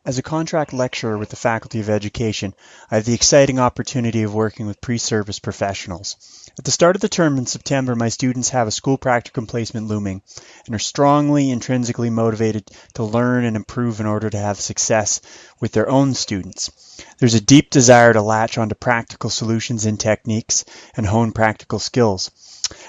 As a contract lecturer with the Faculty of Education, I have the exciting opportunity of working with pre-service professionals. At the start of the term in September, my students have a school practicum placement looming and are strongly intrinsically motivated to learn and improve in order to have success with their own students. There's a deep desire to latch onto practical solutions and techniques and hone practical skills.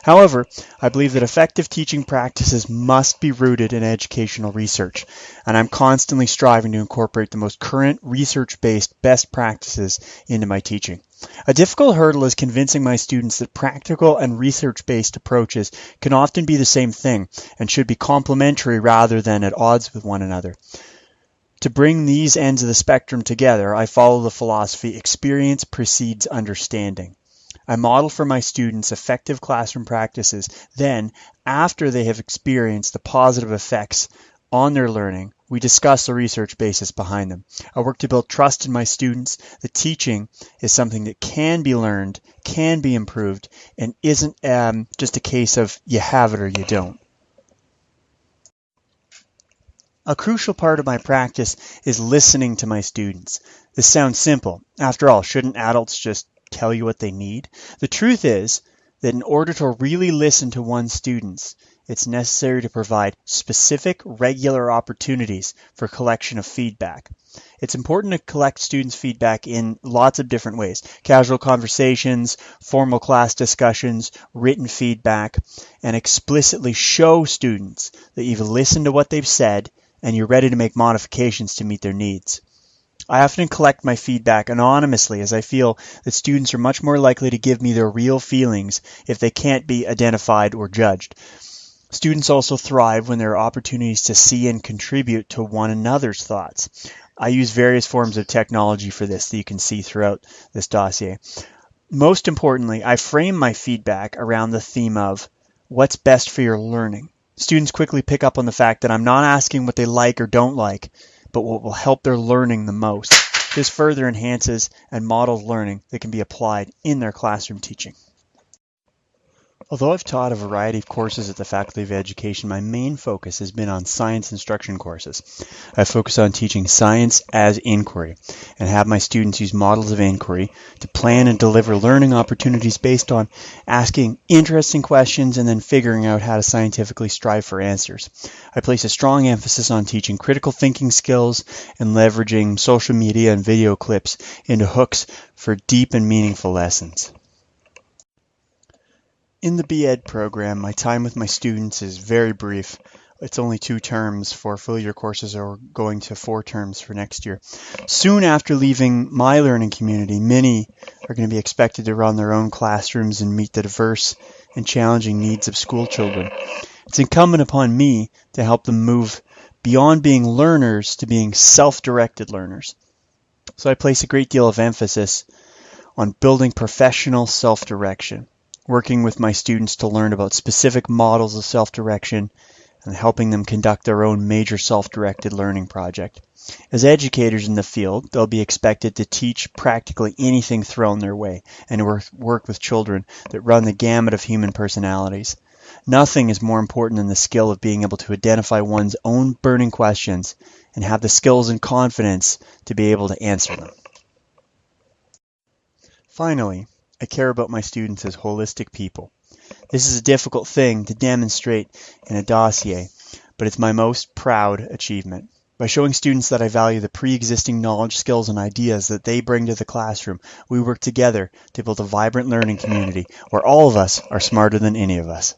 However, I believe that effective teaching practices must be rooted in educational research, and I'm constantly striving to incorporate the most current research-based best practices into my teaching. A difficult hurdle is convincing my students that practical and research-based approaches can often be the same thing and should be complementary rather than at odds with one another. To bring these ends of the spectrum together, I follow the philosophy experience precedes understanding. I model for my students effective classroom practices. Then, after they have experienced the positive effects on their learning, we discuss the research basis behind them. I work to build trust in my students that teaching is something that can be learned, can be improved, and isn't just a case of you have it or you don't. A crucial part of my practice is listening to my students. This sounds simple. After all, shouldn't adults just tell you what they need? The truth is that in order to really listen to one's students, it's necessary to provide specific, regular opportunities for collection of feedback. It's important to collect students' feedback in lots of different ways. Casual conversations, formal class discussions, written feedback, and explicitly show students that you've listened to what they've said and you're ready to make modifications to meet their needs. I often collect my feedback anonymously as I feel that students are much more likely to give me their real feelings if they can't be identified or judged. Students also thrive when there are opportunities to see and contribute to one another's thoughts. I use various forms of technology for this that you can see throughout this dossier. Most importantly, I frame my feedback around the theme of what's best for your learning. Students quickly pick up on the fact that I'm not asking what they like or don't like, but what will help their learning the most. This further enhances and models learning that can be applied in their classroom teaching. Although I've taught a variety of courses at the Faculty of Education, my main focus has been on science instruction courses. I focus on teaching science as inquiry and have my students use models of inquiry to plan and deliver learning opportunities based on asking interesting questions and then figuring out how to scientifically strive for answers. I place a strong emphasis on teaching critical thinking skills and leveraging social media and video clips into hooks for deep and meaningful lessons. In the B.Ed program, my time with my students is very brief. It's only 2 terms for full year courses or going to 4 terms for next year. Soon after leaving my learning community, many are going to be expected to run their own classrooms and meet the diverse and challenging needs of school children. It's incumbent upon me to help them move beyond being learners to being self-directed learners. So I place a great deal of emphasis on building professional self-direction, working with my students to learn about specific models of self-direction and helping them conduct their own major self-directed learning project. As educators in the field, they'll be expected to teach practically anything thrown their way and work with children that run the gamut of human personalities. Nothing is more important than the skill of being able to identify one's own burning questions and have the skills and confidence to be able to answer them. Finally, I care about my students as holistic people. This is a difficult thing to demonstrate in a dossier, but it's my most proud achievement. By showing students that I value the pre-existing knowledge, skills, and ideas that they bring to the classroom, we work together to build a vibrant learning community where all of us are smarter than any of us.